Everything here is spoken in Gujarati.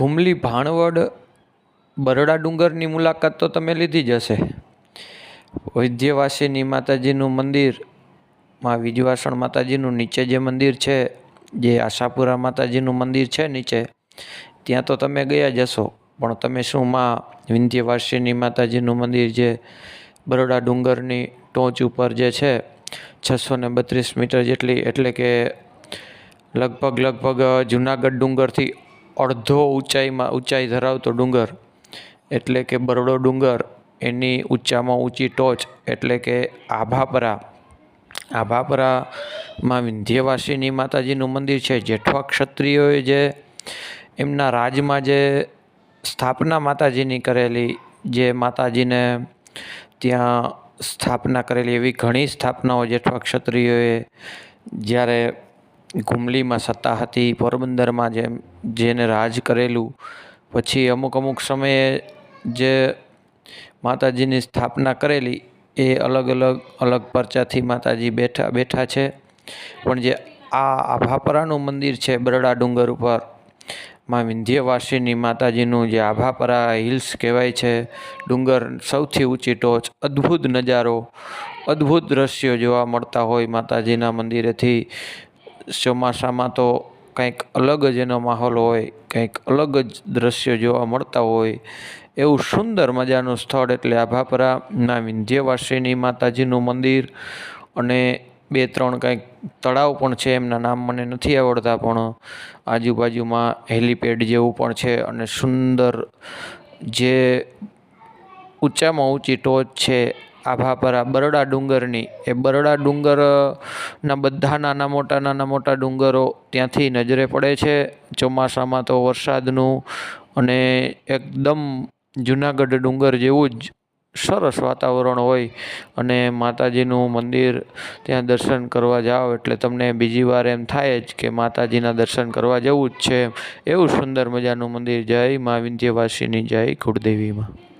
ઘુમલી ભાણવડ બરડા ડુંગરની મુલાકાત તો તમે લીધી જ હશે। વિંધ્યવાસિની માતાજીનું મંદિર માં વિજવાસણ માતાજીનું નીચે જે મંદિર છે, જે આશાપુરા માતાજીનું મંદિર છે નીચે, ત્યાં તો તમે ગયા જ હશો। પણ તમે શું માં વિંધ્યવાસિની માતાજીનું મંદિર જે બરોડા ડુંગરની ટોચ ઉપર જે છે 632 મીટર જેટલી, એટલે કે લગભગ જુનાગઢ ડુંગરથી અડધો ઊંચાઈ ધરાવતો ડુંગર એટલે કે બરડો ડુંગર, એની ઊંચામાં ઊંચી ટોચ એટલે કે આભાપરામાં વિંધ્યવાસિની માતાજીનું મંદિર છે। જેઠવા ક્ષત્રિયોએ જે એમના રાજમાં જે સ્થાપના માતાજીની કરેલી, જે માતાજીને ત્યાં સ્થાપના કરેલી, એવી ઘણી સ્થાપનાઓ જેઠવા ક્ષત્રિયોએ જ્યારે ઘુમલીમાં સત્તા હતી, પોરબંદરમાં જેને રાજ કરેલું, પછી અમુક સમયે જે માતાજીની સ્થાપના કરેલી એ અલગ પરચાથી માતાજી બેઠા છે। પણ જે આ આભાપરાનું મંદિર છે બરડા ડુંગર ઉપર માં વિંધ્યવાસિની માતાજીનું, જે આભાપરા હિલ્સ કહેવાય છે, ડુંગર સૌથી ઊંચી ટોચ, અદ્ભુત નજારો, અદ્ભુત દ્રશ્યો જોવા મળતા હોય માતાજીના મંદિરેથી। ચોમાસામાં તો કંઈક અલગ જ એનો માહોલ હોય, કંઈક અલગ જ દ્રશ્યો જોવા મળતા હોય એવું સુંદર મજાનું સ્થળ એટલે આભાપરાના વિંધ્યવાસિની માતાજીનું મંદિર। અને 2-3 કંઈક તળાવ પણ છે, એમના નામ મને નથી આવડતા, પણ આજુબાજુમાં હેલીપેડ જેવું પણ છે। અને સુંદર જે ઊંચામાં ઊંચી ટોચ છે આભાપરા બરડા ડુંગરની, એ બરડા ડુંગરના બધા નાના મોટા ડુંગરો ત્યાંથી નજરે પડે છે। ચોમાસામાં તો વરસાદનું અને એકદમ જુનાગઢ ડુંગર જેવું જ સરસ વાતાવરણ હોય, અને માતાજીનું મંદિર ત્યાં દર્શન કરવા જાઓ એટલે તમને બીજી વાર એમ થાય જ કે માતાજીના દર્શન કરવા જવું જ છે। એવું સુંદર મજાનું મંદિર। જય મા વિંધ્યવાસિની, જય કુળદેવીમાં।